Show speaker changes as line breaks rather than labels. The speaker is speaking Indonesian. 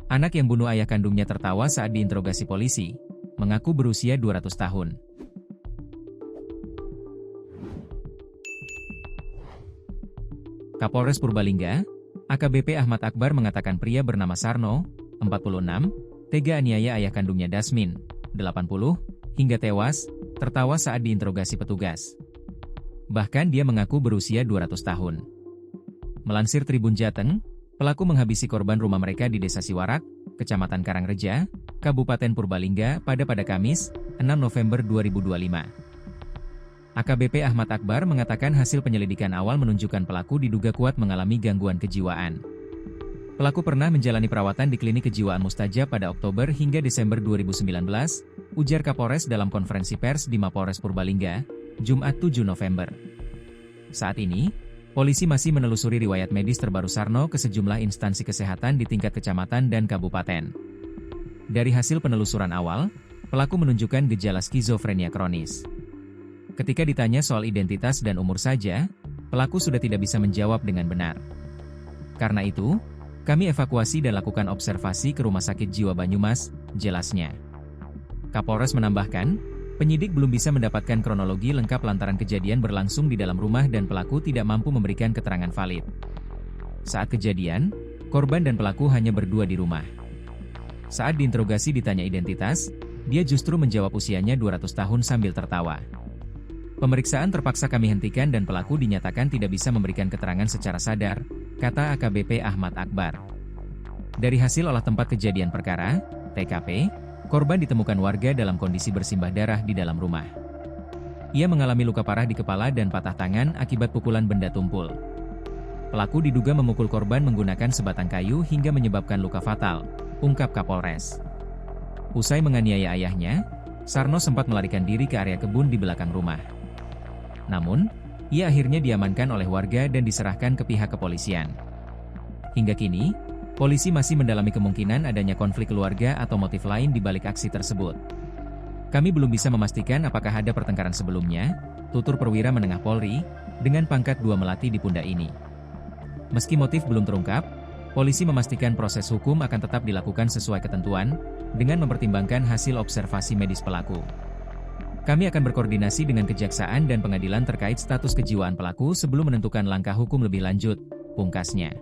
Anak yang bunuh ayah kandungnya tertawa saat diinterogasi polisi, mengaku berusia 200 tahun. Kapolres Purbalingga, AKBP Ahmad Akbar mengatakan pria bernama Sarno, 46, tega aniaya ayah kandungnya Dasmin, 80, hingga tewas, tertawa saat diinterogasi petugas. Bahkan dia mengaku berusia 200 tahun. Melansir Tribun Jateng, pelaku menghabisi korban rumah mereka di Desa Siwarak, Kecamatan Karangreja, Kabupaten Purbalingga pada Kamis, 6 November 2025. AKBP Ahmad Akbar mengatakan hasil penyelidikan awal menunjukkan pelaku diduga kuat mengalami gangguan kejiwaan. Pelaku pernah menjalani perawatan di klinik kejiwaan Mustajab pada Oktober hingga Desember 2019, ujar Kapolres dalam konferensi pers di Mapolres Purbalingga, Jumat 7 November. Saat ini, polisi masih menelusuri riwayat medis terbaru Sarno ke sejumlah instansi kesehatan di tingkat kecamatan dan kabupaten. Dari hasil penelusuran awal, pelaku menunjukkan gejala skizofrenia kronis. Ketika ditanya soal identitas dan umur saja, pelaku sudah tidak bisa menjawab dengan benar. Karena itu, kami evakuasi dan lakukan observasi ke Rumah Sakit Jiwa Banyumas, jelasnya. Kapolres menambahkan, penyidik belum bisa mendapatkan kronologi lengkap lantaran kejadian berlangsung di dalam rumah dan pelaku tidak mampu memberikan keterangan valid. Saat kejadian, korban dan pelaku hanya berdua di rumah. Saat diinterogasi ditanya identitas, dia justru menjawab usianya 200 tahun sambil tertawa. Pemeriksaan terpaksa kami hentikan dan pelaku dinyatakan tidak bisa memberikan keterangan secara sadar, kata AKBP Ahmad Akbar. Dari hasil olah tempat kejadian perkara, TKP, korban ditemukan warga dalam kondisi bersimbah darah di dalam rumah. Ia mengalami luka parah di kepala dan patah tangan akibat pukulan benda tumpul. Pelaku diduga memukul korban menggunakan sebatang kayu hingga menyebabkan luka fatal, ungkap Kapolres. Usai menganiaya ayahnya, Sarno sempat melarikan diri ke area kebun di belakang rumah. Namun, ia akhirnya diamankan oleh warga dan diserahkan ke pihak kepolisian. Hingga kini, polisi masih mendalami kemungkinan adanya konflik keluarga atau motif lain di balik aksi tersebut. Kami belum bisa memastikan apakah ada pertengkaran sebelumnya, tutur perwira menengah Polri, dengan pangkat 2 melati di pundak ini. Meski motif belum terungkap, polisi memastikan proses hukum akan tetap dilakukan sesuai ketentuan, dengan mempertimbangkan hasil observasi medis pelaku. Kami akan berkoordinasi dengan kejaksaan dan pengadilan terkait status kejiwaan pelaku sebelum menentukan langkah hukum lebih lanjut, pungkasnya.